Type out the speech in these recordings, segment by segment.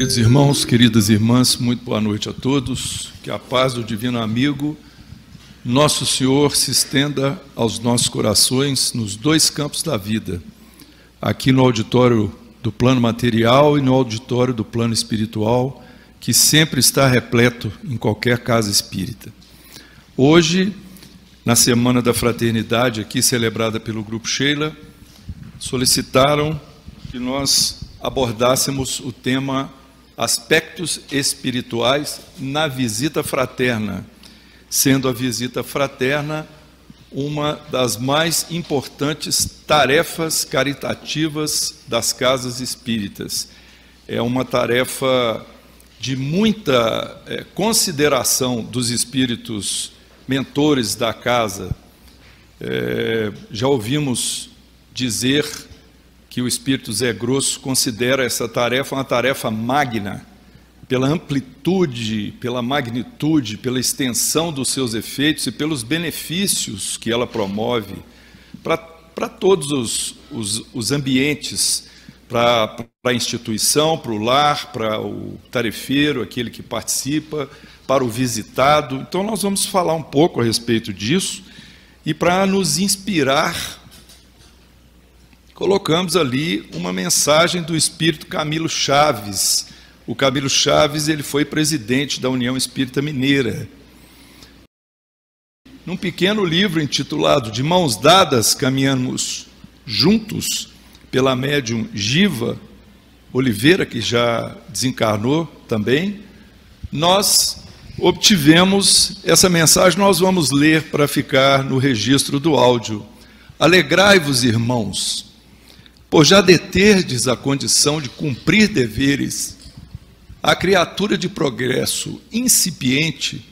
Queridos irmãos, queridas irmãs, muito boa noite a todos. Que a paz do Divino Amigo, Nosso Senhor, se estenda aos nossos corações nos dois campos da vida, aqui no auditório do plano material e no auditório do plano espiritual, que sempre está repleto em qualquer casa espírita. Hoje, na Semana da Fraternidade, aqui celebrada pelo Grupo Sheila, solicitaram que nós abordássemos o tema aspectos espirituais na visita fraterna, sendo a visita fraterna uma das mais importantes tarefas caritativas das casas espíritas. É uma tarefa de muita consideração dos espíritos mentores da casa. Já ouvimos dizer que o Espírito Zé Grosso considera essa tarefa uma tarefa magna, pela amplitude, pela magnitude, pela extensão dos seus efeitos e pelos benefícios que ela promove para todos os ambientes, para a instituição, para o lar, para o tarefeiro, aquele que participa, para o visitado. Então nós vamos falar um pouco a respeito disso, e para nos inspirar, colocamos ali uma mensagem do Espírito Camilo Chaves. O Camilo Chaves, ele foi presidente da União Espírita Mineira. Num pequeno livro intitulado De Mãos Dadas, Caminhamos Juntos, pela médium Giva Oliveira, que já desencarnou também, nós obtivemos essa mensagem. Nós vamos ler para ficar no registro do áudio. Alegrai-vos, irmãos, por já deterdes a condição de cumprir deveres, a criatura de progresso incipiente,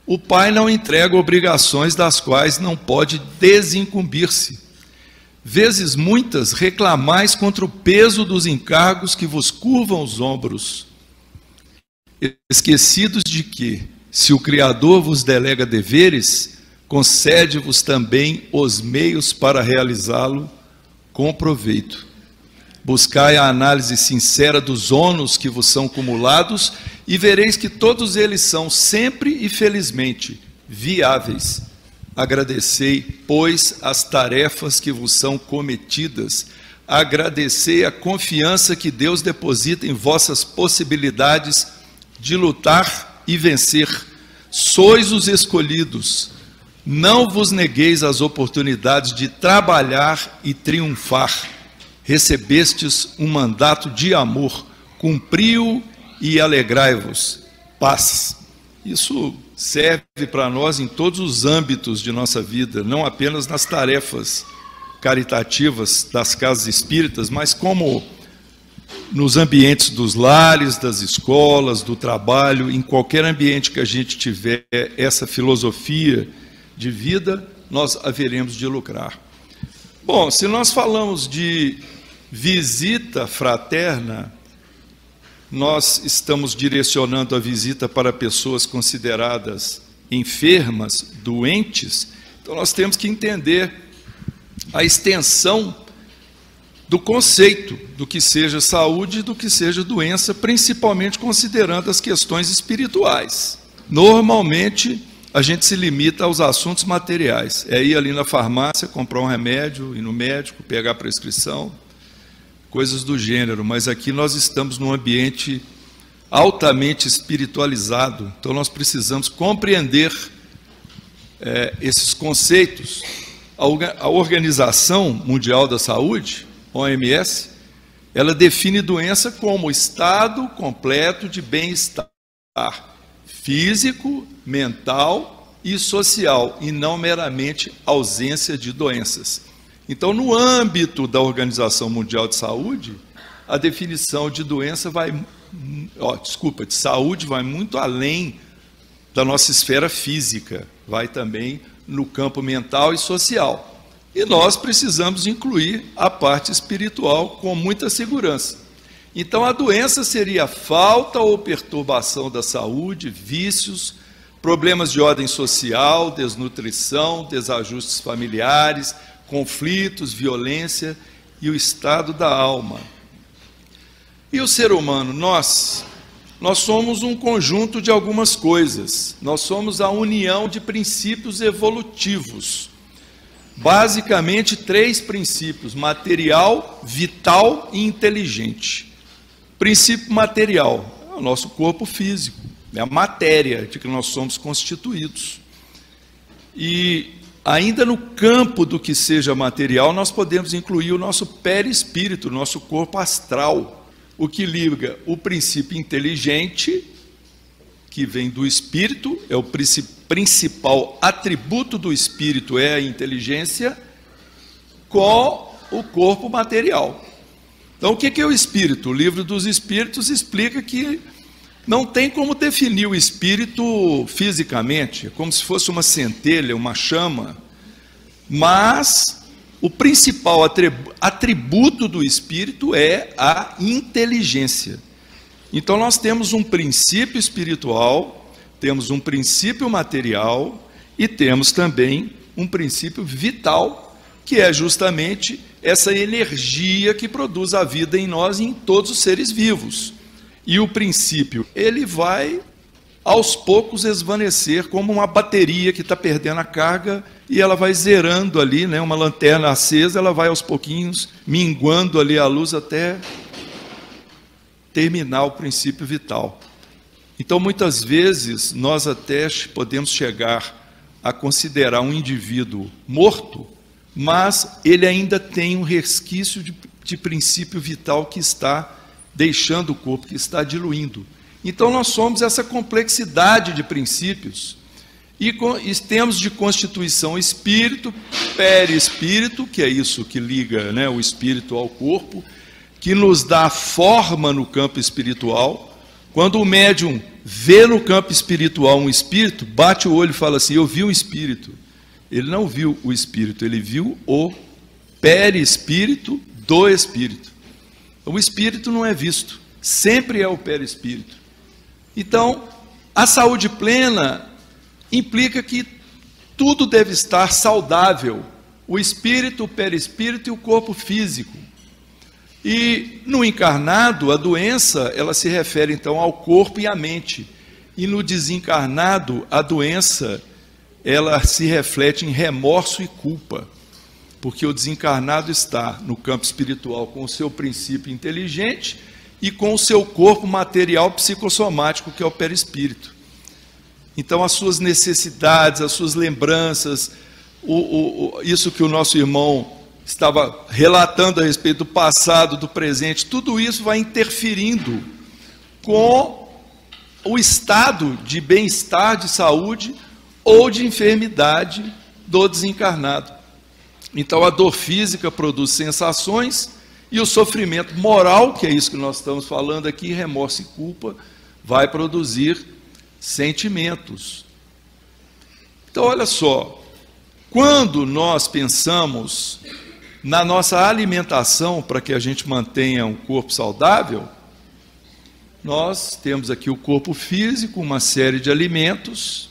o Pai não entrega obrigações das quais não pode desincumbir-se. Vezes muitas reclamais contra o peso dos encargos que vos curvam os ombros, esquecidos de que, se o Criador vos delega deveres, concede-vos também os meios para realizá-lo com proveito. Buscai a análise sincera dos ônus que vos são cumulados e vereis que todos eles são sempre e felizmente viáveis. Agradecei, pois, as tarefas que vos são cometidas. Agradecei a confiança que Deus deposita em vossas possibilidades de lutar e vencer. Sois os escolhidos. Não vos negueis as oportunidades de trabalhar e triunfar. Recebestes um mandato de amor, cumpri-o e alegrai-vos. Paz. Isso serve para nós em todos os âmbitos de nossa vida, não apenas nas tarefas caritativas das casas espíritas, mas como nos ambientes dos lares, das escolas, do trabalho, em qualquer ambiente que a gente tiver essa filosofia de vida, nós haveremos de lucrar. Bom, se nós falamos de visita fraterna, nós estamos direcionando a visita para pessoas consideradas enfermas, doentes. Então nós temos que entender a extensão do conceito do que seja saúde e do que seja doença, principalmente considerando as questões espirituais. Normalmente a gente se limita aos assuntos materiais, é ir ali na farmácia, comprar um remédio, ir no médico, pegar a prescrição, coisas do gênero, mas aqui nós estamos num ambiente altamente espiritualizado, então nós precisamos compreender esses conceitos. A Organização Mundial da Saúde, OMS, ela define doença como estado completo de bem-estar físico, mental e social, e não meramente ausência de doenças. Então, no âmbito da Organização Mundial de Saúde, a definição de doença de saúde vai muito além da nossa esfera física, vai também no campo mental e social. E nós precisamos incluir a parte espiritual com muita segurança. Então, a doença seria falta ou perturbação da saúde, vícios, problemas de ordem social, desnutrição, desajustes familiares, conflitos, violência e o estado da alma. E o ser humano, nós Nós somos um conjunto de algumas coisas. Nós somos a união de princípios evolutivos. Basicamente, 3 princípios: material, vital e inteligente. Princípio material é o nosso corpo físico, é a matéria de que nós somos constituídos. E ainda no campo do que seja material, nós podemos incluir o nosso perispírito, o nosso corpo astral, o que liga o princípio inteligente, que vem do espírito, é o principal atributo do espírito, é a inteligência, com o corpo material. Então, o que é o espírito? O livro dos Espíritos explica que não tem como definir o espírito fisicamente, é como se fosse uma centelha, uma chama, mas o principal atributo do espírito é a inteligência. Então nós temos um princípio espiritual, temos um princípio material e temos também um princípio vital, que é justamente essa energia que produz a vida em nós e em todos os seres vivos. E o princípio, ele vai aos poucos esvanecer, como uma bateria que está perdendo a carga e ela vai zerando ali, né? Uma lanterna acesa, ela vai aos pouquinhos minguando ali a luz até terminar o princípio vital. Então, muitas vezes, nós até podemos chegar a considerar um indivíduo morto, mas ele ainda tem um resquício de princípio vital que está deixando o corpo, que está diluindo. Então, nós somos essa complexidade de princípios, e temos de constituição espírito, perispírito, que é isso que liga, né, o espírito ao corpo, que nos dá forma no campo espiritual. Quando o médium vê no campo espiritual um espírito, bate o olho e fala assim: eu vi um espírito. Ele não viu o espírito, ele viu o perispírito do espírito. O espírito não é visto, sempre é o perispírito. Então, a saúde plena implica que tudo deve estar saudável: o espírito, o perispírito e o corpo físico. E no encarnado, a doença, ela se refere então ao corpo e à mente. E no desencarnado, a doença, ela se reflete em remorso e culpa. Porque o desencarnado está no campo espiritual com o seu princípio inteligente e com o seu corpo material psicossomático, que é o perispírito. Então, as suas necessidades, as suas lembranças, isso que o nosso irmão estava relatando a respeito do passado, do presente, tudo isso vai interferindo com o estado de bem-estar, de saúde ou de enfermidade do desencarnado. Então, a dor física produz sensações e o sofrimento moral, que é isso que nós estamos falando aqui, remorso e culpa, vai produzir sentimentos. Então, olha só, quando nós pensamos na nossa alimentação para que a gente mantenha um corpo saudável, nós temos aqui o corpo físico, uma série de alimentos.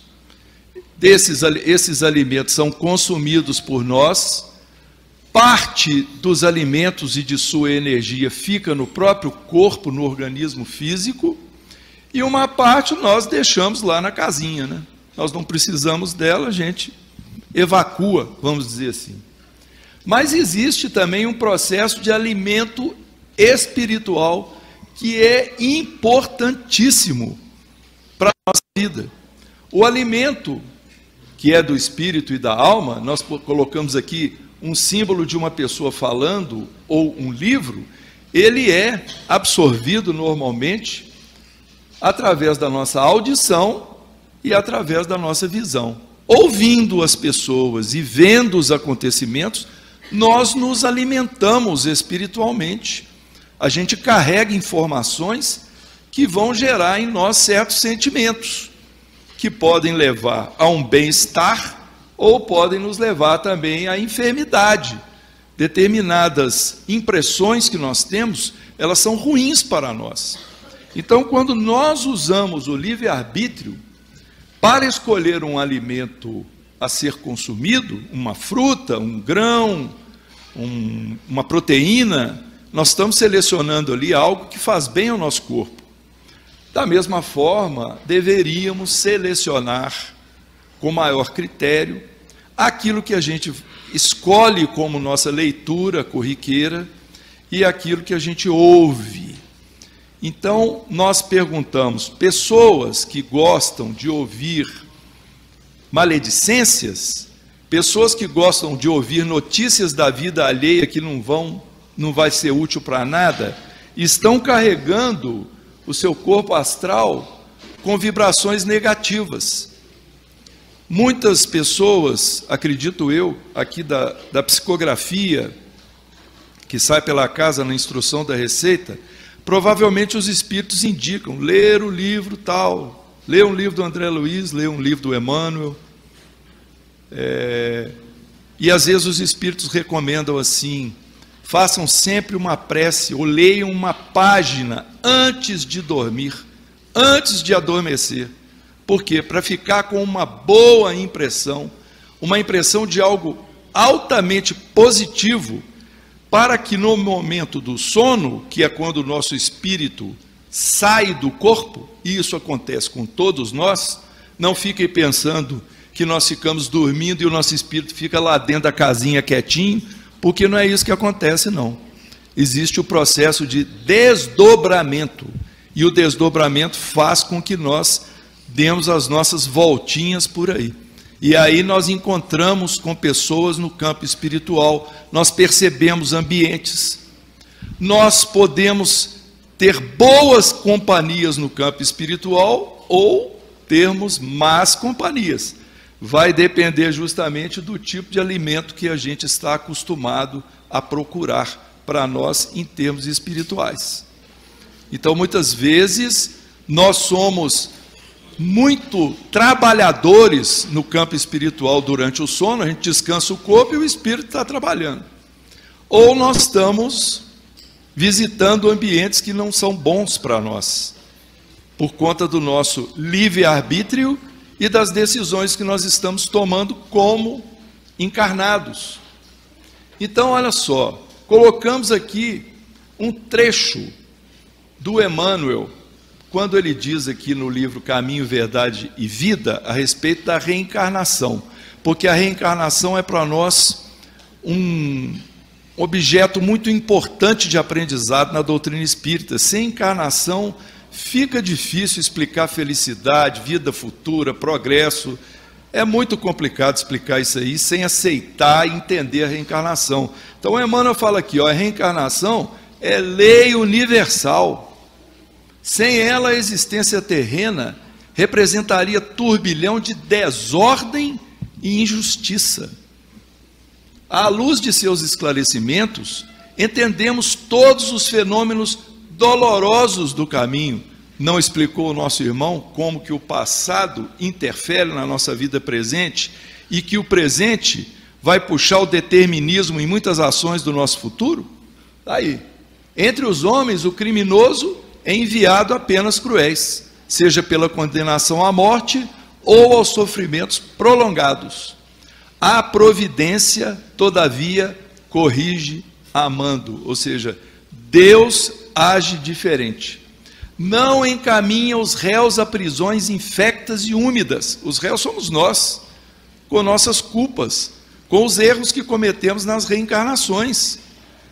Esses alimentos são consumidos por nós. Parte dos alimentos e de sua energia fica no próprio corpo, no organismo físico, e uma parte nós deixamos lá na casinha, né? Nós não precisamos dela, a gente evacua, vamos dizer assim. Mas existe também um processo de alimento espiritual que é importantíssimo para a nossa vida. O alimento que é do espírito e da alma, nós colocamos aqui um símbolo de uma pessoa falando ou um livro, ele é absorvido normalmente através da nossa audição e através da nossa visão. Ouvindo as pessoas e vendo os acontecimentos, nós nos alimentamos espiritualmente. A gente carrega informações que vão gerar em nós certos sentimentos, que podem levar a um bem-estar ou podem nos levar também à enfermidade. Determinadas impressões que nós temos, elas são ruins para nós. Então, quando nós usamos o livre-arbítrio para escolher um alimento a ser consumido, uma fruta, um grão, uma proteína, nós estamos selecionando ali algo que faz bem ao nosso corpo. Da mesma forma, deveríamos selecionar com maior critério aquilo que a gente escolhe como nossa leitura corriqueira e aquilo que a gente ouve. Então, nós perguntamos, pessoas que gostam de ouvir maledicências, pessoas que gostam de ouvir notícias da vida alheia que não vai ser útil para nada, estão carregando o seu corpo astral com vibrações negativas. Muitas pessoas, acredito eu, aqui da psicografia, que sai pela casa na instrução da Receita, provavelmente os espíritos indicam, ler o livro tal, ler um livro do André Luiz, ler um livro do Emmanuel, e às vezes os espíritos recomendam assim, façam sempre uma prece, ou leiam uma página antes de dormir, antes de adormecer. Por quê? Para ficar com uma boa impressão, uma impressão de algo altamente positivo, para que no momento do sono, que é quando o nosso espírito sai do corpo, e isso acontece com todos nós, não fiquem pensando que nós ficamos dormindo e o nosso espírito fica lá dentro da casinha quietinho, porque não é isso que acontece, não. Existe o processo de desdobramento, e o desdobramento faz com que nós demos as nossas voltinhas por aí. E aí nós encontramos com pessoas no campo espiritual, nós percebemos ambientes, nós podemos ter boas companhias no campo espiritual ou termos más companhias. Vai depender justamente do tipo de alimento que a gente está acostumado a procurar para nós em termos espirituais. Então, muitas vezes, nós somos muito trabalhadores no campo espiritual durante o sono, a gente descansa o corpo e o espírito está trabalhando. Ou nós estamos visitando ambientes que não são bons para nós, por conta do nosso livre-arbítrio e das decisões que nós estamos tomando como encarnados. Então, olha só, colocamos aqui um trecho do Emmanuel, quando ele diz aqui no livro Caminho, Verdade e Vida, a respeito da reencarnação, porque a reencarnação é para nós um objeto muito importante de aprendizado na doutrina espírita. Sem encarnação, fica difícil explicar felicidade, vida futura, progresso. É muito complicado explicar isso aí sem aceitar e entender a reencarnação. Então, o Emmanuel fala aqui, ó, a reencarnação é lei universal. Sem ela, a existência terrena representaria turbilhão de desordem e injustiça. À luz de seus esclarecimentos, entendemos todos os fenômenos dolorosos do caminho. Não explicou o nosso irmão como que o passado interfere na nossa vida presente e que o presente vai puxar o determinismo em muitas ações do nosso futuro? Aí, entre os homens, o criminoso é enviado a penas cruéis, seja pela condenação à morte ou aos sofrimentos prolongados. A providência, todavia, corrige amando, ou seja, Deus age diferente. Não encaminha os réus a prisões infectas e úmidas. Os réus somos nós, com nossas culpas, com os erros que cometemos nas reencarnações.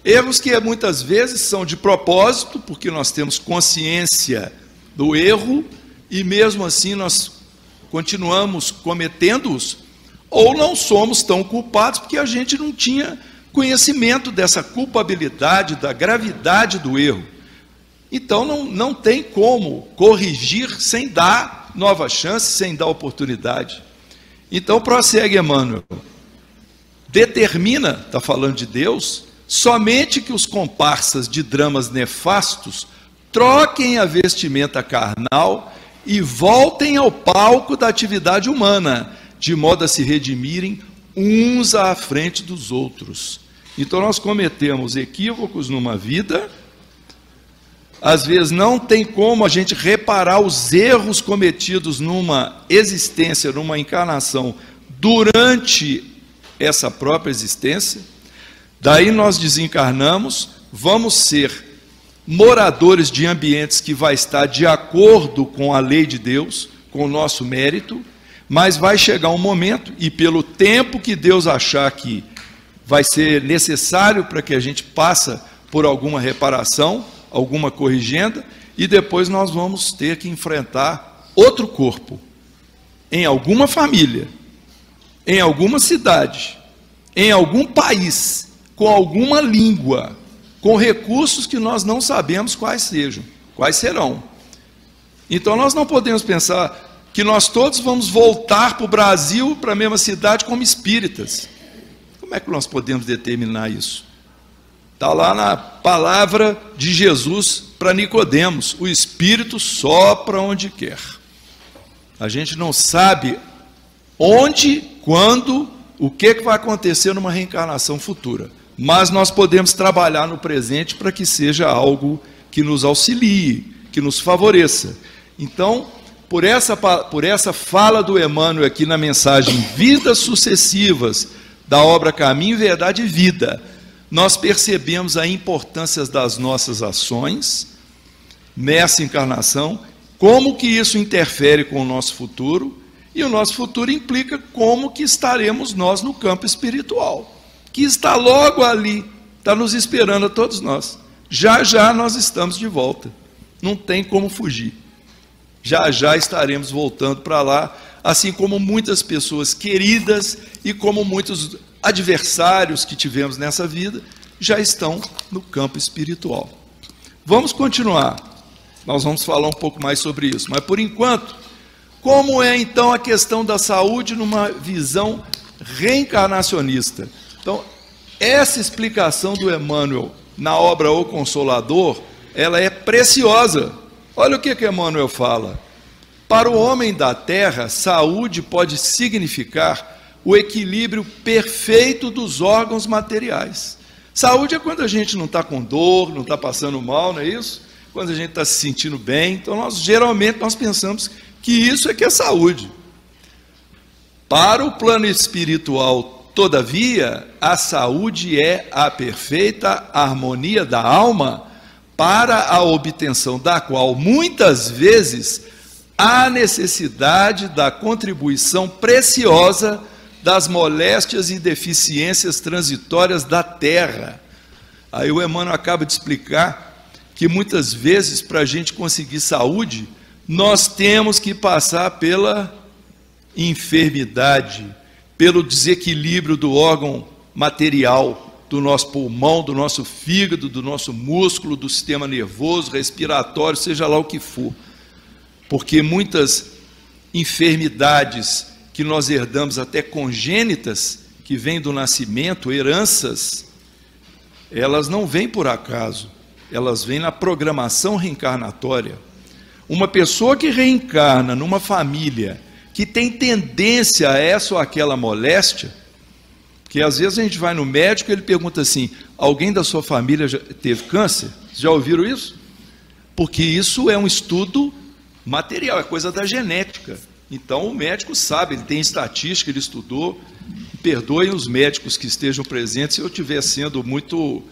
Erros que muitas vezes são de propósito, porque nós temos consciência do erro, e mesmo assim nós continuamos cometendo-os, ou não somos tão culpados, porque a gente não tinha conhecimento dessa culpabilidade, da gravidade do erro. Então não tem como corrigir sem dar nova chance, sem dar oportunidade. Então prossegue Emmanuel. Determina, está falando de Deus, somente que os comparsas de dramas nefastos troquem a vestimenta carnal e voltem ao palco da atividade humana, de modo a se redimirem uns à frente dos outros. Então nós cometemos equívocos numa vida, às vezes não tem como a gente reparar os erros cometidos numa existência, numa encarnação, durante essa própria existência. Daí nós desencarnamos, vamos ser moradores de ambientes que vai estar de acordo com a lei de Deus, com o nosso mérito, mas vai chegar um momento, e pelo tempo que Deus achar que vai ser necessário para que a gente passe por alguma reparação, alguma corrigenda, e depois nós vamos ter que enfrentar outro corpo, em alguma família, em alguma cidade, em algum país, com alguma língua, com recursos que nós não sabemos quais sejam, quais serão. Então nós não podemos pensar que nós todos vamos voltar para o Brasil, para a mesma cidade, como espíritas. Como é que nós podemos determinar isso? Está lá na palavra de Jesus para Nicodemos: o Espírito sopra onde quer. A gente não sabe onde, quando, o que vai acontecer numa reencarnação futura, mas nós podemos trabalhar no presente para que seja algo que nos auxilie, que nos favoreça. Então, por essa fala do Emmanuel aqui na mensagem Vidas Sucessivas, da obra Caminho, Verdade e Vida, nós percebemos a importância das nossas ações nessa encarnação, como que isso interfere com o nosso futuro, e o nosso futuro implica como que estaremos nós no campo espiritual, que está logo ali, está nos esperando a todos nós. Já já nós estamos de volta, não tem como fugir. Já já estaremos voltando para lá, assim como muitas pessoas queridas e como muitos adversários que tivemos nessa vida já estão no campo espiritual. Vamos continuar, nós vamos falar um pouco mais sobre isso, mas por enquanto, como é então a questão da saúde numa visão reencarnacionista? Então, essa explicação do Emmanuel na obra O Consolador, ela é preciosa. Olha o que Emmanuel fala: para o homem da terra, saúde pode significar o equilíbrio perfeito dos órgãos materiais. Saúde é quando a gente não está com dor, não está passando mal, não é isso? Quando a gente está se sentindo bem. Então, geralmente nós pensamos que isso é que é saúde. Para o plano espiritual, todavia, a saúde é a perfeita harmonia da alma, para a obtenção da qual, muitas vezes, há necessidade da contribuição preciosa das moléstias e deficiências transitórias da terra. Aí o Emmanuel acaba de explicar que muitas vezes, para a gente conseguir saúde, nós temos que passar pela enfermidade, pelo desequilíbrio do órgão material, do nosso pulmão, do nosso fígado, do nosso músculo, do sistema nervoso, respiratório, seja lá o que for. Porque muitas enfermidades que nós herdamos, até congênitas, que vêm do nascimento, heranças, elas não vêm por acaso, elas vêm na programação reencarnatória. Uma pessoa que reencarna numa família que tem tendência a essa ou aquela moléstia, que às vezes a gente vai no médico e ele pergunta assim: alguém da sua família já teve câncer? Já ouviram isso? Porque isso é um estudo material, é coisa da genética. Então o médico sabe, ele tem estatística, ele estudou. Perdoem os médicos que estejam presentes se eu estiver sendo muito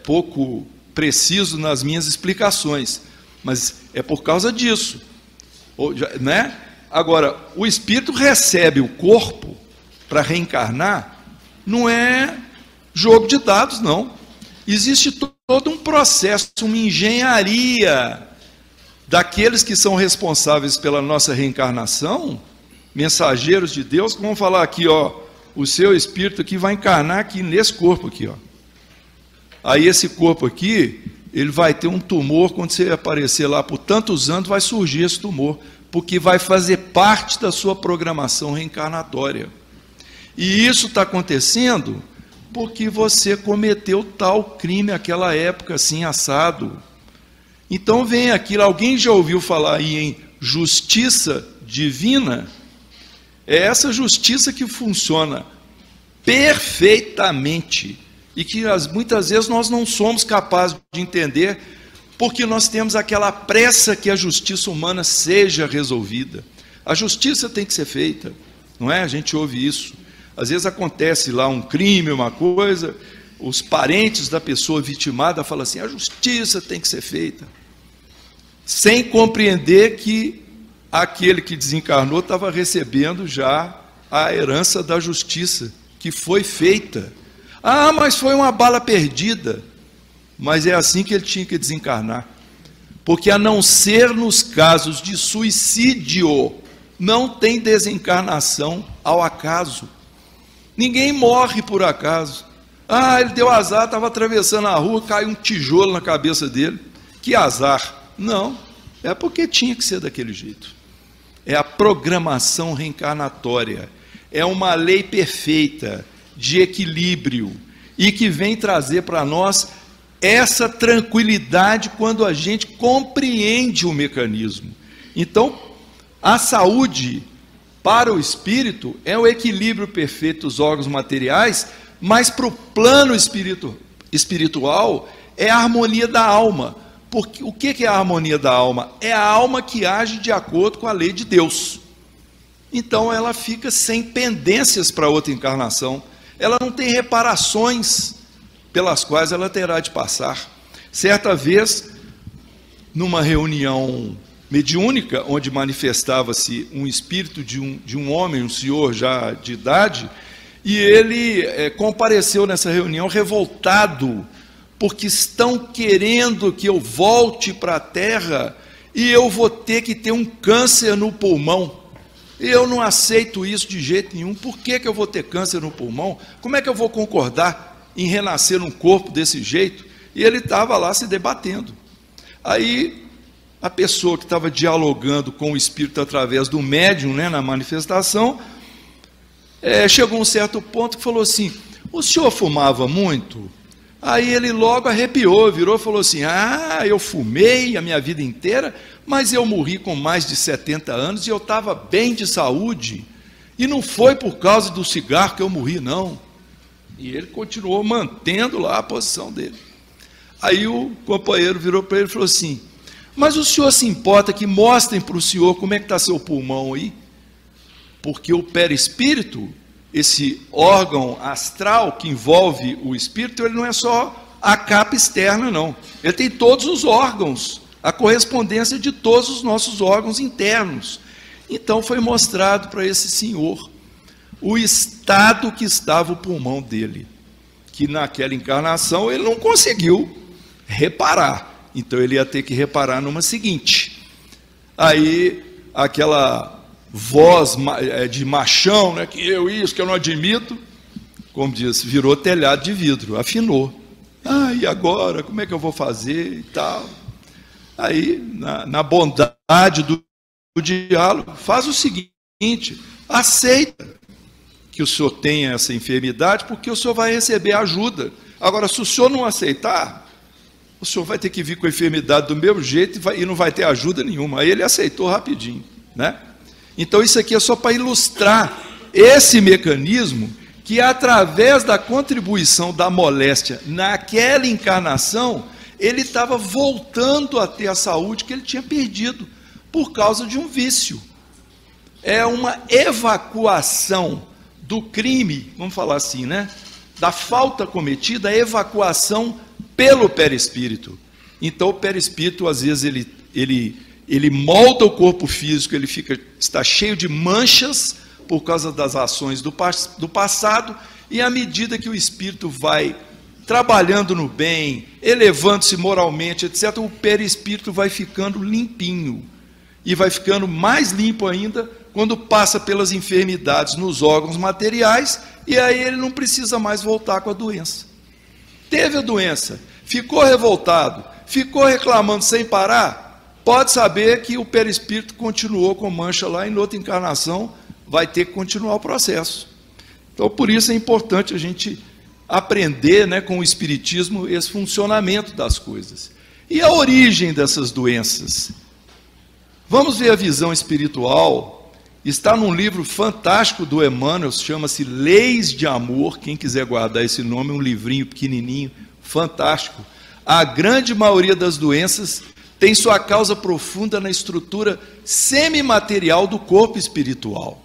pouco preciso nas minhas explicações, mas é por causa disso, né? Agora, o espírito recebe o corpo para reencarnar, não é jogo de dados, não. Existe todo um processo, uma engenharia daqueles que são responsáveis pela nossa reencarnação, mensageiros de Deus, que vão falar aqui, ó, o seu espírito aqui vai encarnar aqui nesse corpo aqui, ó. Aí esse corpo aqui, ele vai ter um tumor, quando você aparecer lá por tantos anos, vai surgir esse tumor, porque vai fazer parte da sua programação reencarnatória. E isso está acontecendo porque você cometeu tal crime naquela época, assim, assado. Então vem aquilo, alguém já ouviu falar aí em justiça divina? É essa justiça que funciona perfeitamente e que muitas vezes nós não somos capazes de entender, porque nós temos aquela pressa que a justiça humana seja resolvida. A justiça tem que ser feita, não é? A gente ouve isso. Às vezes acontece lá um crime, uma coisa, os parentes da pessoa vitimada falam assim: a justiça tem que ser feita, sem compreender que aquele que desencarnou estava recebendo já a herança da justiça que foi feita. Ah, mas foi uma bala perdida. Mas é assim que ele tinha que desencarnar. Porque a não ser nos casos de suicídio, não tem desencarnação ao acaso. Ninguém morre por acaso. Ah, ele deu azar, estava atravessando a rua, caiu um tijolo na cabeça dele. Que azar. Não, é porque tinha que ser daquele jeito. É a programação reencarnatória. É uma lei perfeita, de equilíbrio, e que vem trazer para nós essa tranquilidade quando a gente compreende o mecanismo. Então, a saúde para o espírito é o equilíbrio perfeito dos órgãos materiais, mas para o plano espiritual é a harmonia da alma. Porque o que é a harmonia da alma? É a alma que age de acordo com a lei de Deus. Então ela fica sem pendências para outra encarnação. Ela não tem reparações pelas quais ela terá de passar. Certa vez, numa reunião mediúnica, onde manifestava-se um espírito de um homem, um senhor já de idade, e ele compareceu nessa reunião revoltado, porque estão querendo que eu volte para a Terra e eu vou ter que ter um câncer no pulmão. Eu não aceito isso de jeito nenhum. Por que eu vou ter câncer no pulmão? Como é que eu vou concordar em renascer num corpo desse jeito? E ele estava lá se debatendo. Aí a pessoa que estava dialogando com o espírito através do médium, né, na manifestação, chegou a um certo ponto que falou assim: o senhor fumava muito? Aí ele logo arrepiou, virou e falou assim: ah, eu fumei a minha vida inteira, mas eu morri com mais de 70 anos e eu estava bem de saúde, e não foi por causa do cigarro que eu morri, não. E ele continuou mantendo lá a posição dele. Aí o companheiro virou para ele e falou assim: mas o senhor se importa que mostrem para o senhor como é que está seu pulmão aí? Porque o perispírito, esse órgão astral que envolve o espírito, ele não é só a capa externa, não. Ele tem todos os órgãos, a correspondência de todos os nossos órgãos internos. Então foi mostrado para esse senhor o estado que estava o pulmão dele, que naquela encarnação ele não conseguiu reparar. Então ele ia ter que reparar numa seguinte. Aí aquela voz de machão, né, que eu não admito, como diz, virou telhado de vidro, afinou. Ah, e agora, como é que eu vou fazer e tal? Aí, na bondade do diálogo, faz o seguinte: aceita que o senhor tenha essa enfermidade, porque o senhor vai receber ajuda. Agora, se o senhor não aceitar, o senhor vai ter que vir com a enfermidade do mesmo jeito e não vai ter ajuda nenhuma. Aí ele aceitou rapidinho, né? Então isso aqui é só para ilustrar esse mecanismo que, através da contribuição da moléstia naquela encarnação, ele estava voltando a ter a saúde que ele tinha perdido por causa de um vício. É uma evacuação do crime, vamos falar assim, né? Da falta cometida, a evacuação pelo perispírito. Então o perispírito, às vezes, ele molda o corpo físico, ele está cheio de manchas por causa das ações do passado, e à medida que o espírito vai trabalhando no bem, elevando-se moralmente, etc., o perispírito vai ficando limpinho, e vai ficando mais limpo ainda quando passa pelas enfermidades nos órgãos materiais, e aí ele não precisa mais voltar com a doença. Teve a doença, ficou revoltado, ficou reclamando sem parar, pode saber que o perispírito continuou com mancha lá, e em outra encarnação vai ter que continuar o processo. Então, por isso é importante a gente aprender, né, com o espiritismo, esse funcionamento das coisas. E a origem dessas doenças? Vamos ver a visão espiritual. Está num livro fantástico do Emmanuel, chama-se Leis de Amor. Quem quiser guardar esse nome, é um livrinho pequenininho, fantástico. A grande maioria das doenças tem sua causa profunda na estrutura semimaterial do corpo espiritual,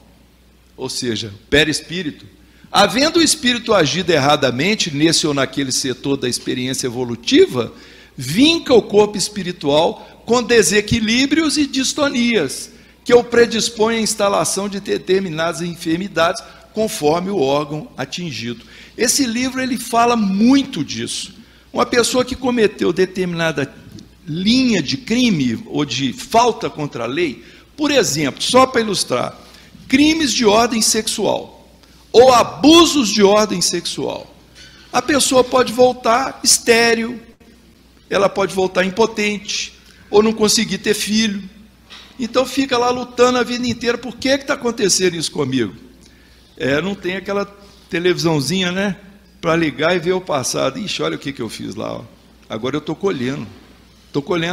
ou seja, perispírito. Havendo o espírito agido erradamente nesse ou naquele setor da experiência evolutiva, vinca o corpo espiritual com desequilíbrios e distonias, que o predispõem à instalação de determinadas enfermidades, conforme o órgão atingido. Esse livro ele fala muito disso. Uma pessoa que cometeu determinada linha de crime ou de falta contra a lei, por exemplo, só para ilustrar, crimes de ordem sexual ou abusos de ordem sexual, a pessoa pode voltar estéril, ela pode voltar impotente, ou não conseguir ter filho. Então fica lá lutando a vida inteira. Por que está acontecendo isso comigo? Não tem aquela televisãozinha, né, para ligar e ver o passado. Ixi, olha o que eu fiz lá, ó. Agora eu estou colhendo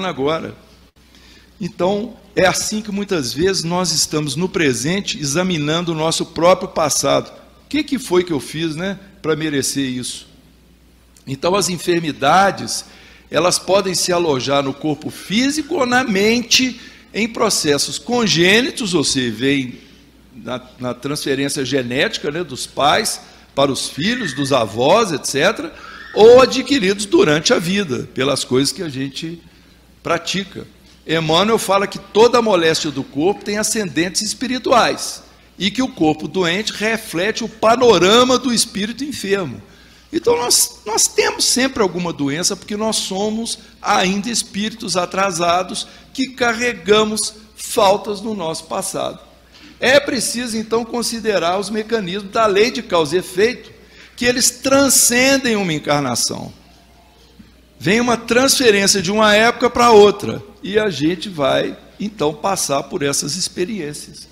agora. Então é assim que muitas vezes nós estamos no presente examinando o nosso próprio passado. O que foi que eu fiz, né, para merecer isso? Então as enfermidades, elas podem se alojar no corpo físico ou na mente, em processos congênitos, ou seja, vem na transferência genética, né, dos pais para os filhos, dos avós, etc., ou adquiridos durante a vida, pelas coisas que a gente pratica. Emmanuel fala que toda a moléstia do corpo tem ascendentes espirituais, e que o corpo doente reflete o panorama do espírito enfermo. Então nós temos sempre alguma doença, porque nós somos ainda espíritos atrasados que carregamos faltas no nosso passado. É preciso então considerar os mecanismos da lei de causa e efeito, que eles transcendem uma encarnação. Vem uma transferência de uma época para outra, e a gente vai então passar por essas experiências.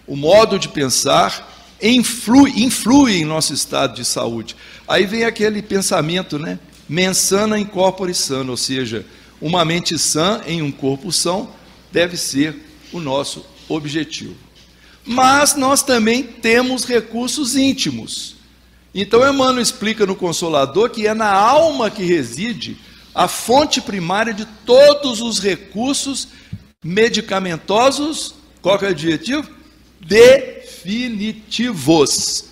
O modo de pensar influi em nosso estado de saúde. Aí vem aquele pensamento, né? Mens sana in corpore sano, ou seja, uma mente sã em um corpo são deve ser o nosso objetivo. Mas nós também temos recursos íntimos. Então Emmanuel explica no Consolador que é na alma que reside a fonte primária de todos os recursos medicamentosos. Qual que é o adjetivo? Definitivos.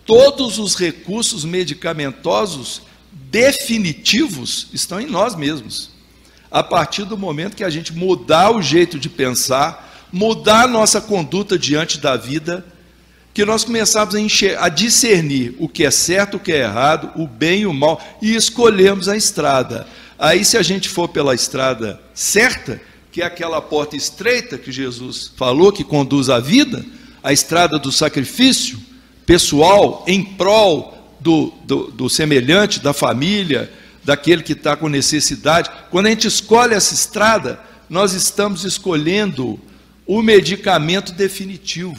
Todos os recursos medicamentosos definitivos estão em nós mesmos. A partir do momento que a gente mudar o jeito de pensar, mudar a nossa conduta diante da vida, que nós começamos a discernir o que é certo, o que é errado, o bem e o mal, e escolhemos a estrada. Aí, se a gente for pela estrada certa, que é aquela porta estreita que Jesus falou, que conduz à vida, a estrada do sacrifício pessoal em prol do semelhante, da família, daquele que está com necessidade. Quando a gente escolhe essa estrada, nós estamos escolhendo o medicamento definitivo,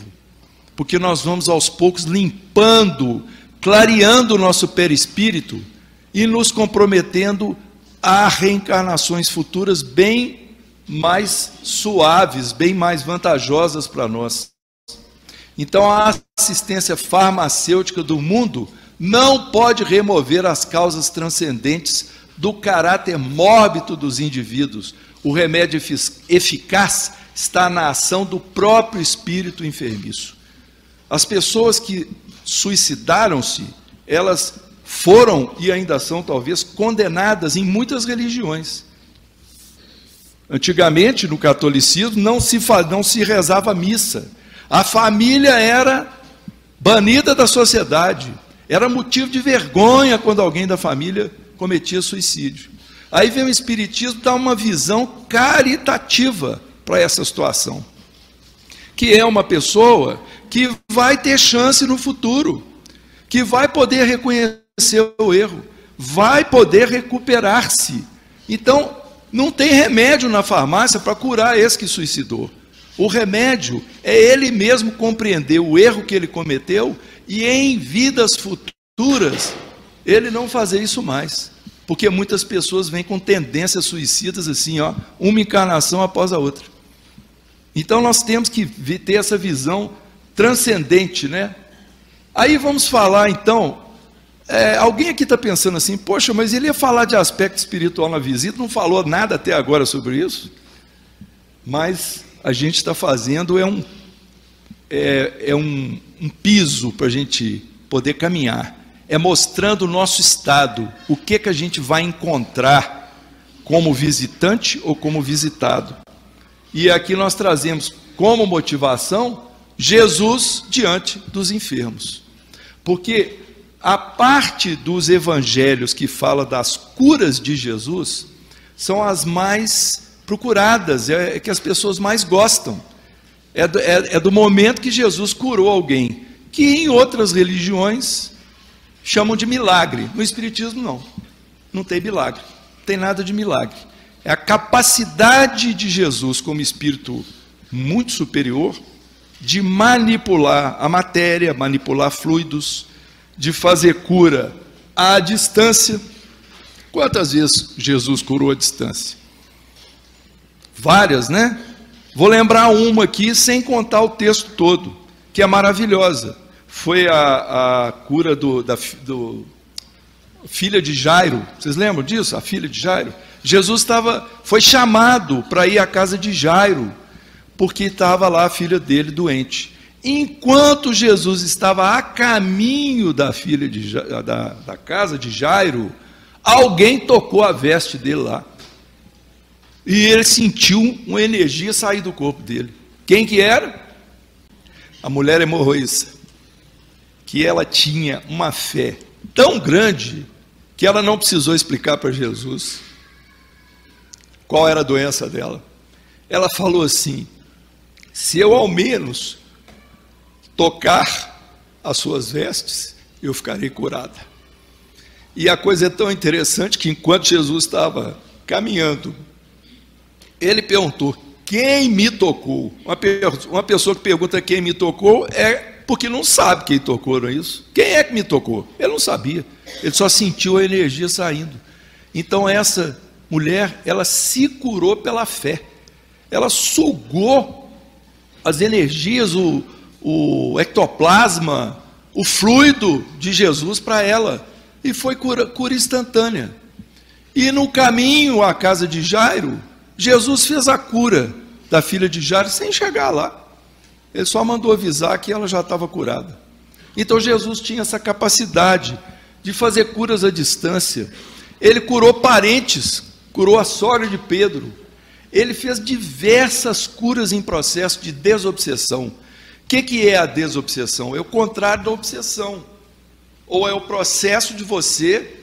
porque nós vamos aos poucos limpando, clareando o nosso perispírito e nos comprometendo a reencarnações futuras bem mais suaves, bem mais vantajosas para nós. Então a assistência farmacêutica do mundo não pode remover as causas transcendentes do caráter mórbido dos indivíduos. O remédio eficaz está na ação do próprio espírito enfermiço. As pessoas que suicidaram-se, elas foram e ainda são talvez condenadas em muitas religiões. Antigamente, no catolicismo, não se rezava missa. A família era banida da sociedade. Era motivo de vergonha quando alguém da família cometia suicídio. Aí vem o Espiritismo dar uma visão caritativa para essa situação, que é uma pessoa que vai ter chance no futuro, que vai poder reconhecer o erro, vai poder recuperar-se. Então, não tem remédio na farmácia para curar esse que suicidou. O remédio é ele mesmo compreender o erro que ele cometeu e em vidas futuras ele não fazer isso mais. Porque muitas pessoas vêm com tendências suicidas assim, ó, uma encarnação após a outra. Então nós temos que ter essa visão transcendente, né? Aí vamos falar então, alguém aqui está pensando assim, poxa, mas ele ia falar de aspecto espiritual na visita, não falou nada até agora sobre isso? Mas a gente está fazendo um piso para a gente poder caminhar. É mostrando o nosso estado, o que a gente vai encontrar como visitante ou como visitado. E aqui nós trazemos como motivação Jesus diante dos enfermos. Porque a parte dos evangelhos que fala das curas de Jesus são as mais procuradas, é que as pessoas mais gostam. É do momento que Jesus curou alguém, que em outras religiões chamam de milagre. No Espiritismo não tem milagre, não tem nada de milagre. É a capacidade de Jesus como Espírito muito superior de manipular a matéria, manipular fluidos, de fazer cura à distância. Quantas vezes Jesus curou à distância? Várias, né? Vou lembrar uma aqui, sem contar o texto todo, que é maravilhosa. Foi a cura da filha de Jairo. Vocês lembram disso? A filha de Jairo. Jesus foi chamado para ir à casa de Jairo, porque estava lá a filha dele doente. Enquanto Jesus estava a caminho da casa de Jairo, alguém tocou a veste dele lá. E ele sentiu uma energia sair do corpo dele. Quem que era? A mulher hemorroíça, que ela tinha uma fé tão grande que ela não precisou explicar para Jesus qual era a doença dela. Ela falou assim: se eu ao menos tocar as suas vestes, eu ficarei curada. E a coisa é tão interessante que enquanto Jesus estava caminhando, ele perguntou: quem me tocou? Uma pessoa que pergunta quem me tocou é porque não sabe quem tocou, não é isso? Quem é que me tocou? Ele não sabia, ele só sentiu a energia saindo. Então essa mulher, ela se curou pela fé, ela sugou as energias, o ectoplasma, o fluido de Jesus para ela, e foi cura instantânea. E no caminho à casa de Jairo, Jesus fez a cura da filha de Jairo sem chegar lá. Ele só mandou avisar que ela já estava curada. Então Jesus tinha essa capacidade de fazer curas à distância. Ele curou parentes, curou a sogra de Pedro. Ele fez diversas curas em processo de desobsessão. O que é a desobsessão? É o contrário da obsessão. Ou é o processo de você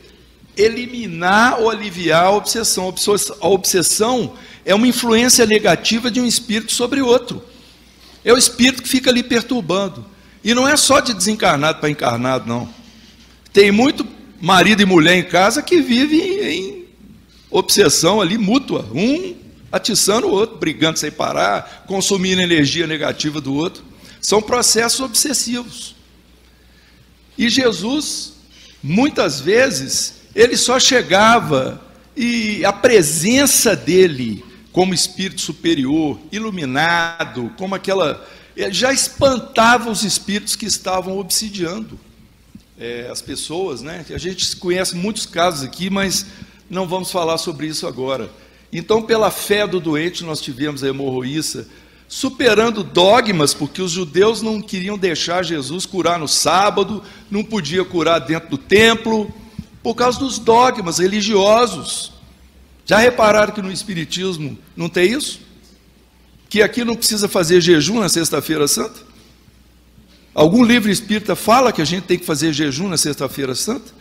eliminar ou aliviar a obsessão. A obsessão é uma influência negativa de um espírito sobre outro. É o espírito que fica ali perturbando. E não é só de desencarnado para encarnado, não. Tem muito marido e mulher em casa que vive em obsessão ali mútua, um atiçando o outro, brigando sem parar, consumindo energia negativa do outro. São processos obsessivos. E Jesus, muitas vezes, ele só chegava e a presença dele como espírito superior, iluminado, como aquela... ele já espantava os espíritos que estavam obsidiando as pessoas, né? A gente conhece muitos casos aqui, mas não vamos falar sobre isso agora. Então, pela fé do doente, nós tivemos a hemorroíça, superando dogmas, porque os judeus não queriam deixar Jesus curar no sábado, não podia curar dentro do templo, por causa dos dogmas religiosos. Já repararam que no Espiritismo não tem isso? Que aqui não precisa fazer jejum na Sexta-feira Santa? Algum livro espírita fala que a gente tem que fazer jejum na Sexta-feira Santa?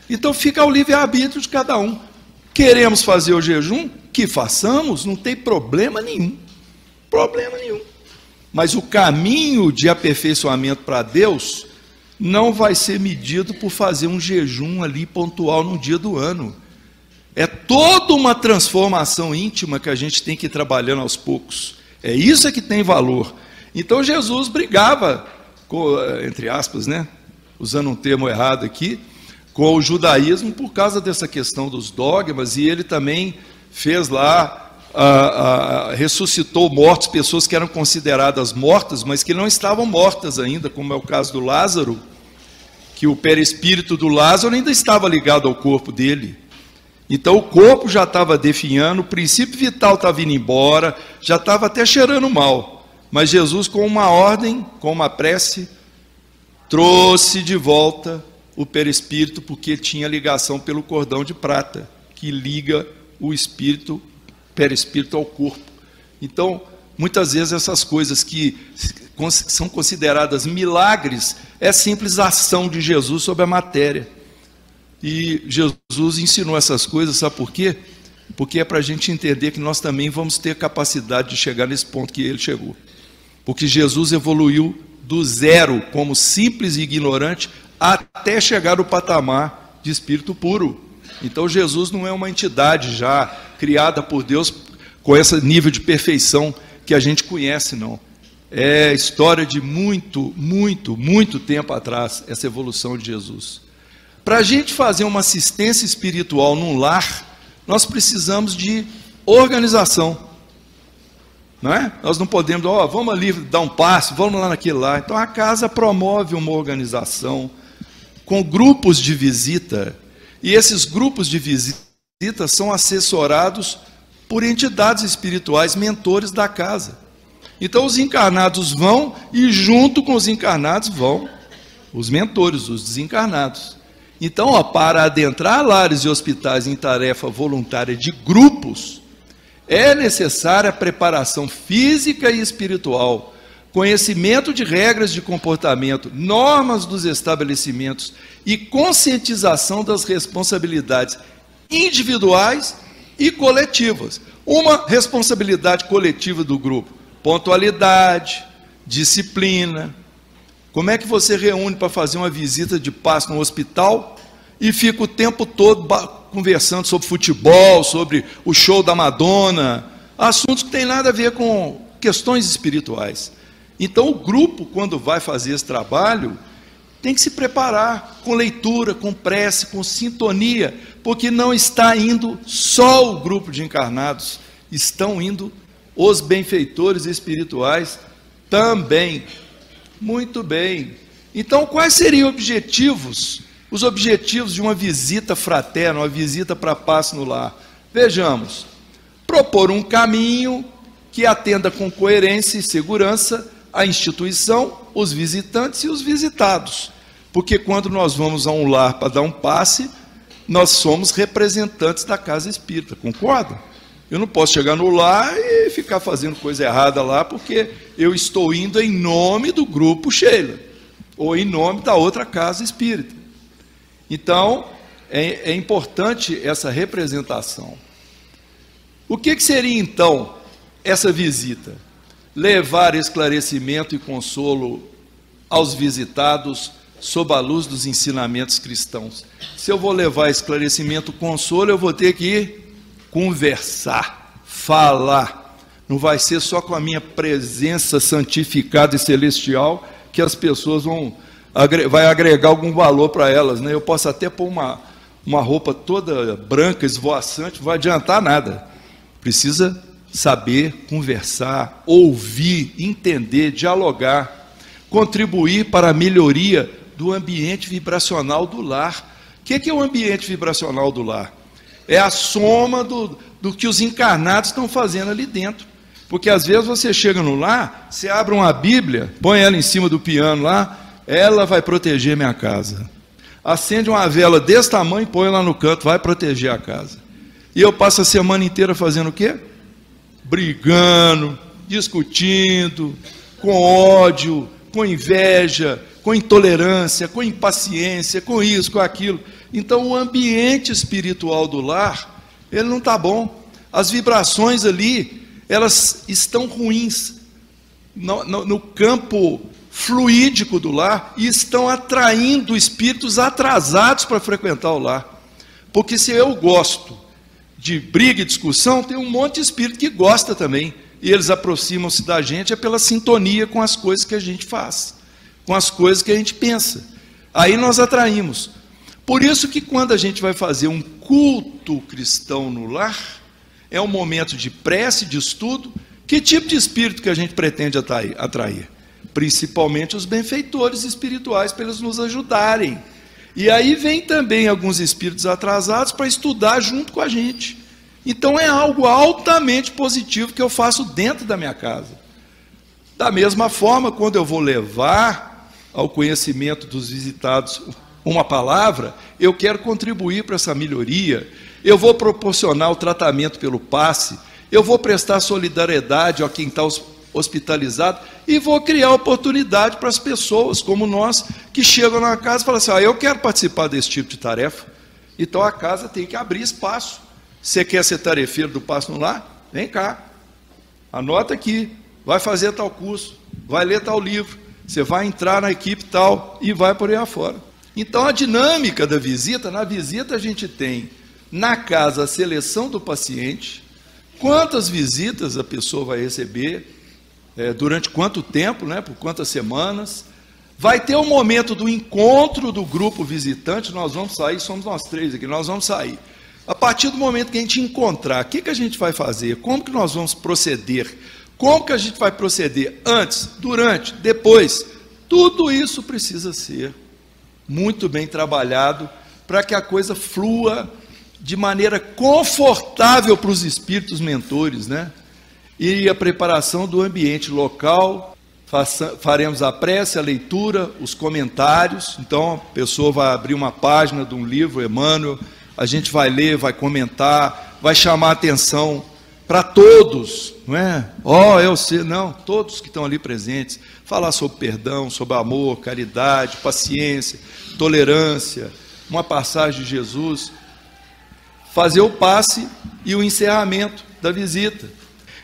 Então fica ao livre-arbítrio de cada um. Queremos fazer o jejum? Que façamos, não tem problema nenhum. Problema nenhum. Mas o caminho de aperfeiçoamento para Deus não vai ser medido por fazer um jejum ali pontual num dia do ano. É toda uma transformação íntima que a gente tem que ir trabalhando aos poucos. É isso que tem valor. Então Jesus brigava, entre aspas, né, usando um termo errado aqui, com o judaísmo por causa dessa questão dos dogmas, e ele também fez lá, ressuscitou mortos, pessoas que eram consideradas mortas, mas que não estavam mortas ainda, como é o caso do Lázaro, que o perispírito do Lázaro ainda estava ligado ao corpo dele. Então o corpo já estava definhando, o princípio vital estava indo embora, já estava até cheirando mal. Mas Jesus, com uma ordem, com uma prece, trouxe de volta o perispírito, porque tinha ligação pelo cordão de prata, que liga o espírito, perispírito ao corpo. Então, muitas vezes essas coisas que são consideradas milagres, é simples ação de Jesus sobre a matéria. E Jesus ensinou essas coisas, sabe por quê? Porque é para a gente entender que nós também vamos ter capacidade de chegar nesse ponto que ele chegou. Porque Jesus evoluiu do zero, como simples e ignorante, até chegar no patamar de espírito puro. Então Jesus não é uma entidade já criada por Deus com esse nível de perfeição que a gente conhece, não. É história de muito tempo atrás, essa evolução de Jesus. Para a gente fazer uma assistência espiritual num lar, nós precisamos de organização. Não é? Nós não podemos, vamos ali dar um passo, vamos lá naquele lá. Então a casa promove uma organização com grupos de visita, e esses grupos de visita são assessorados por entidades espirituais, mentores da casa. Então os encarnados vão, e junto com os encarnados vão os mentores, os desencarnados. Então, para adentrar lares e hospitais em tarefa voluntária de grupos, é necessária a preparação física e espiritual, conhecimento de regras de comportamento, normas dos estabelecimentos e conscientização das responsabilidades individuais e coletivas. Uma responsabilidade coletiva do grupo: pontualidade, disciplina. Como é que você reúne para fazer uma visita de passe no hospital e fica o tempo todo conversando sobre futebol, sobre o show da Madonna, assuntos que tem nada a ver com questões espirituais? Então o grupo, quando vai fazer esse trabalho, tem que se preparar com leitura, com prece, com sintonia, porque não está indo só o grupo de encarnados, estão indo os benfeitores espirituais também. Muito bem. Então, quais seriam os objetivos de uma visita fraterna, uma visita para passe no lar? Vejamos: propor um caminho que atenda com coerência e segurança a instituição, os visitantes e os visitados. Porque quando nós vamos a um lar para dar um passe, nós somos representantes da casa espírita, concordam? Eu não posso chegar no lar e ficar fazendo coisa errada lá, porque eu estou indo em nome do grupo Sheila, ou em nome da outra casa espírita. Então, é importante essa representação. O que seria, então, essa visita? Levar esclarecimento e consolo aos visitados sob a luz dos ensinamentos cristãos. Se eu vou levar esclarecimento e consolo, eu vou ter que conversar, falar. Não vai ser só com a minha presença santificada e celestial que as pessoas vai agregar algum valor para elas, né? Eu posso até pôr uma roupa toda branca, esvoaçante, não vai adiantar nada. Precisa saber conversar, ouvir, entender, dialogar, contribuir para a melhoria do ambiente vibracional do lar. O que é o ambiente vibracional do lar? É a soma do que os encarnados estão fazendo ali dentro. Porque às vezes você chega no lar, você abre uma Bíblia, põe ela em cima do piano lá, ela vai proteger minha casa. Acende uma vela desse tamanho, põe lá no canto, vai proteger a casa. E eu passo a semana inteira fazendo o quê? Brigando, discutindo, com ódio, com inveja, com intolerância, com impaciência, com isso, com aquilo. Então o ambiente espiritual do lar, ele não está bom. As vibrações ali, elas estão ruins no campo fluídico do lar, e estão atraindo espíritos atrasados para frequentar o lar. Porque se eu gosto de briga e discussão, tem um monte de espírito que gosta também, e eles aproximam-se da gente pela sintonia com as coisas que a gente faz, com as coisas que a gente pensa. Aí nós atraímos. Por isso que quando a gente vai fazer um culto cristão no lar, é um momento de prece, de estudo. Que tipo de espírito que a gente pretende atrair? Principalmente os benfeitores espirituais, para eles nos ajudarem. E aí vem também alguns espíritos atrasados para estudar junto com a gente. Então é algo altamente positivo que eu faço dentro da minha casa. Da mesma forma, quando eu vou levar ao conhecimento dos visitados uma palavra, eu quero contribuir para essa melhoria, eu vou proporcionar o tratamento pelo passe, eu vou prestar solidariedade a quem está hospitalizado e vou criar oportunidade para as pessoas como nós que chegam na casa e falam assim, eu quero participar desse tipo de tarefa. Então a casa tem que abrir espaço. Você quer ser tarefeiro do Passo no Lar? Vem cá, anota aqui, vai fazer tal curso, vai ler tal livro, você vai entrar na equipe tal e vai por aí afora. Então a dinâmica da visita, na visita a gente tem na casa a seleção do paciente, quantas visitas a pessoa vai receber, durante quanto tempo, né, por quantas semanas. Vai ter o momento do encontro do grupo visitante, nós vamos sair, somos nós 3 aqui, nós vamos sair. A partir do momento que a gente encontrar, o que a gente vai fazer? Como que nós vamos proceder? Como que a gente vai proceder? Antes, durante, depois. Tudo isso precisa ser muito bem trabalhado para que a coisa flua de maneira confortável para os espíritos mentores, né? E a preparação do ambiente local, faremos a prece, a leitura, os comentários. Então a pessoa vai abrir uma página de um livro, Emmanuel, a gente vai ler, vai comentar, vai chamar a atenção para todos, não é? Eu sei, não, todos que estão ali presentes, falar sobre perdão, sobre amor, caridade, paciência, tolerância, uma passagem de Jesus, fazer o passe e o encerramento da visita.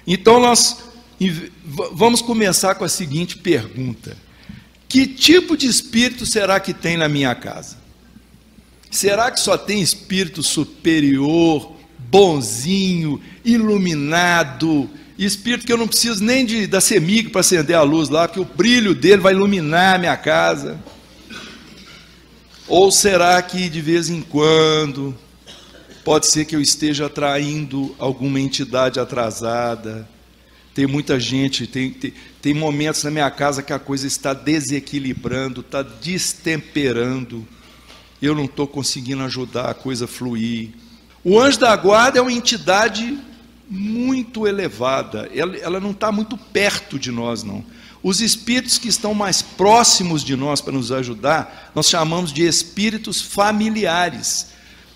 Então nós vamos começar com a seguinte pergunta: que tipo de espírito será que tem na minha casa? Será que só tem espírito superior, bonzinho, iluminado, espírito que eu não preciso nem da CEMIG para acender a luz lá, porque o brilho dele vai iluminar a minha casa? Ou será que de vez em quando pode ser que eu esteja atraindo alguma entidade atrasada? Tem muita gente, tem momentos na minha casa que a coisa está desequilibrando, está destemperando, eu não estou conseguindo ajudar a coisa a fluir. O anjo da guarda é uma entidade muito elevada, ela não está muito perto de nós, não. Os espíritos que estão mais próximos de nós para nos ajudar, nós chamamos de espíritos familiares.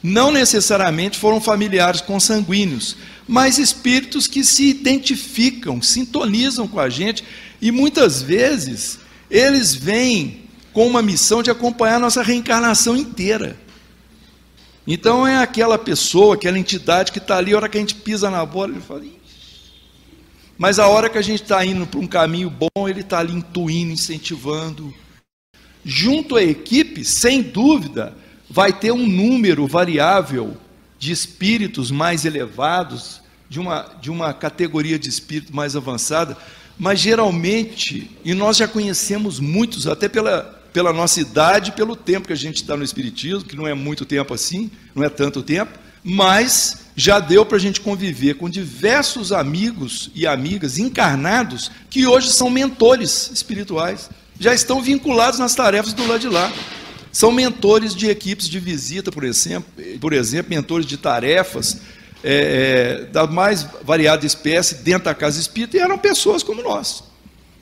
Não necessariamente foram familiares consanguíneos, mas espíritos que se identificam, sintonizam com a gente, e muitas vezes eles vêm com uma missão de acompanhar a nossa reencarnação inteira. Então é aquela pessoa, aquela entidade que está ali, a hora que a gente pisa na bola, ele fala, ixi. Mas a hora que a gente está indo para um caminho bom, ele está ali intuindo, incentivando. Junto à equipe, sem dúvida, vai ter um número variável de espíritos mais elevados, de uma categoria de espírito mais avançada, mas geralmente, e nós já conhecemos muitos, até pela nossa idade, pelo tempo que a gente está no espiritismo, que não é muito tempo assim, não é tanto tempo, mas já deu para a gente conviver com diversos amigos e amigas encarnados, que hoje são mentores espirituais, já estão vinculados nas tarefas do lado de lá. São mentores de equipes de visita, por exemplo, mentores de tarefas, da mais variada espécie dentro da casa espírita, e eram pessoas como nós,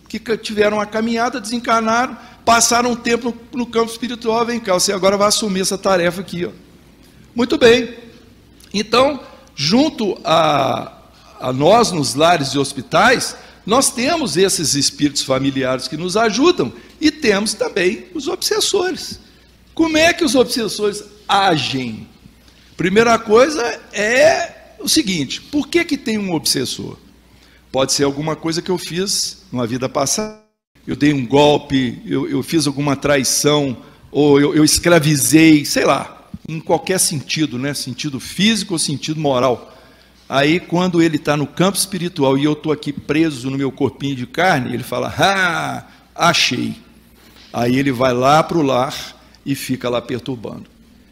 que tiveram uma caminhada, desencarnaram, passaram um tempo no campo espiritual, vem cá, você agora vai assumir essa tarefa aqui. Ó. Muito bem. Então, junto a nós, nos lares e hospitais, nós temos esses espíritos familiares que nos ajudam, e temos também os obsessores. Como é que os obsessores agem? Primeira coisa é o seguinte: por que tem um obsessor? Pode ser alguma coisa que eu fiz numa vida passada, eu dei um golpe, eu fiz alguma traição, ou eu escravizei, sei lá, em qualquer sentido, né? Sentido físico ou sentido moral. Aí quando ele está no campo espiritual e eu estou aqui preso no meu corpinho de carne, ele fala, achei. Aí ele vai lá para o lar e fica lá perturbando.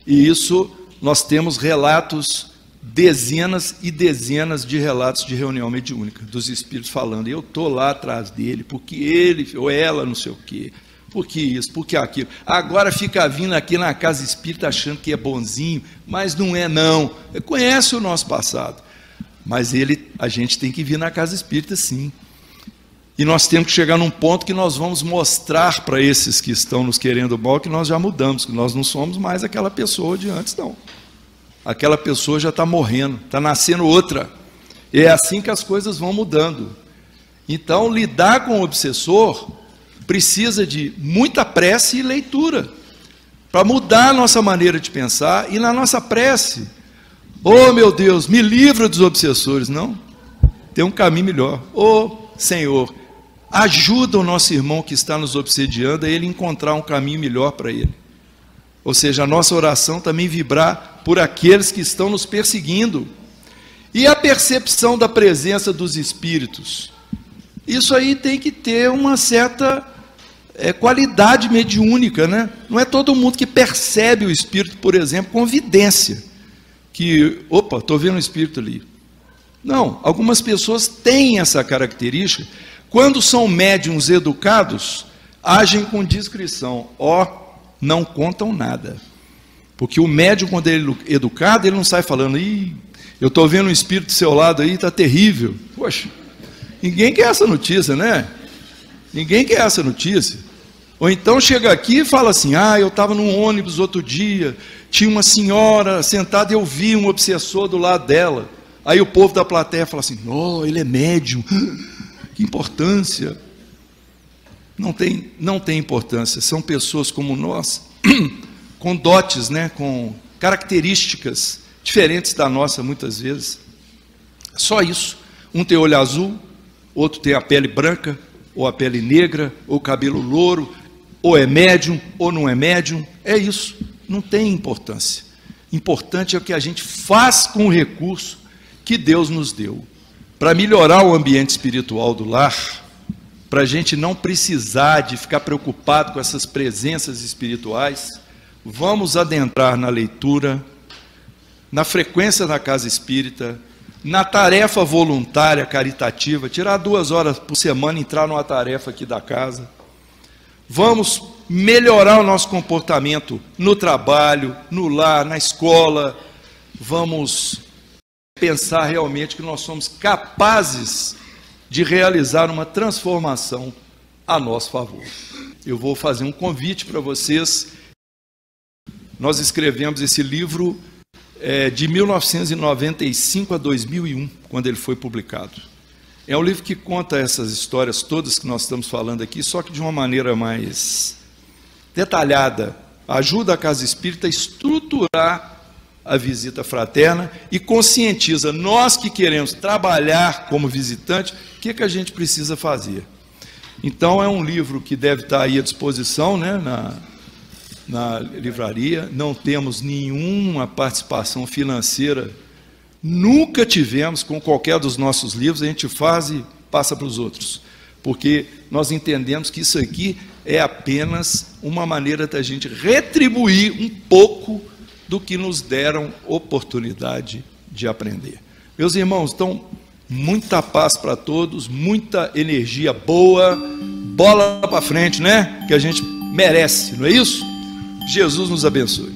E isso, nós temos relatos, dezenas e dezenas de relatos de reunião mediúnica, dos espíritos falando, eu estou lá atrás dele, porque ele ou ela não sei o quê, porque isso, porque aquilo. Agora fica vindo aqui na casa espírita achando que é bonzinho, mas não é não. Ele conhece o nosso passado. Mas a gente tem que vir na casa espírita sim. E nós temos que chegar num ponto que nós vamos mostrar para esses que estão nos querendo mal que nós já mudamos, que nós não somos mais aquela pessoa de antes, não. Aquela pessoa já está morrendo, está nascendo outra. E é assim que as coisas vão mudando. Então, lidar com o obsessor precisa de muita prece e leitura, para mudar a nossa maneira de pensar. E na nossa prece, oh meu Deus, me livra dos obsessores. Não, tem um caminho melhor. Oh Senhor, ajuda o nosso irmão que está nos obsediando a ele encontrar um caminho melhor para ele. Ou seja, a nossa oração também vibrar por aqueles que estão nos perseguindo. E a percepção da presença dos espíritos. Isso aí tem que ter uma certa qualidade mediúnica, né? Não é todo mundo que percebe o espírito, por exemplo, com vidência. Que, opa, estou vendo um espírito ali. Não, algumas pessoas têm essa característica. Quando são médiuns educados, agem com discrição. Não contam nada. Porque o médium, quando ele é educado, ele não sai falando, eu estou vendo um espírito do seu lado aí, está terrível. Poxa, ninguém quer essa notícia, né? Ninguém quer essa notícia. Ou então chega aqui e fala assim, eu estava num ônibus outro dia, tinha uma senhora sentada e eu vi um obsessor do lado dela. Aí o povo da plateia fala assim, ele é médium, que importância. Não tem importância, são pessoas como nós, com dotes, né, com características diferentes da nossa muitas vezes. Só isso. Um tem olho azul, outro tem a pele branca, ou a pele negra, ou cabelo louro, ou é médium, ou não é médium. É isso, não tem importância. Importante é o que a gente faz com o recurso que Deus nos deu. Para melhorar o ambiente espiritual do lar, para a gente não precisar de ficar preocupado com essas presenças espirituais, vamos adentrar na leitura, na frequência da casa espírita, na tarefa voluntária, caritativa, tirar 2 horas por semana, entrar numa tarefa aqui da casa. Vamos melhorar o nosso comportamento no trabalho, no lar, na escola. Vamos pensar realmente que nós somos capazes de realizar uma transformação a nosso favor. Eu vou fazer um convite para vocês. Nós escrevemos esse livro de 1995 a 2001, quando ele foi publicado. É um livro que conta essas histórias todas que nós estamos falando aqui, só que de uma maneira mais detalhada. Ajuda a Casa Espírita a estruturar a visita fraterna e conscientiza nós que queremos trabalhar como visitante, o que a gente precisa fazer. Então é um livro que deve estar aí à disposição, né, na livraria. Não temos nenhuma participação financeira, nunca tivemos com qualquer dos nossos livros, a gente faz e passa para os outros, porque nós entendemos que isso aqui é apenas uma maneira da gente retribuir um pouco do que nos deram oportunidade de aprender. Meus irmãos, então, muita paz para todos, muita energia boa, bola para frente, né? Que a gente merece, não é isso? Jesus nos abençoe.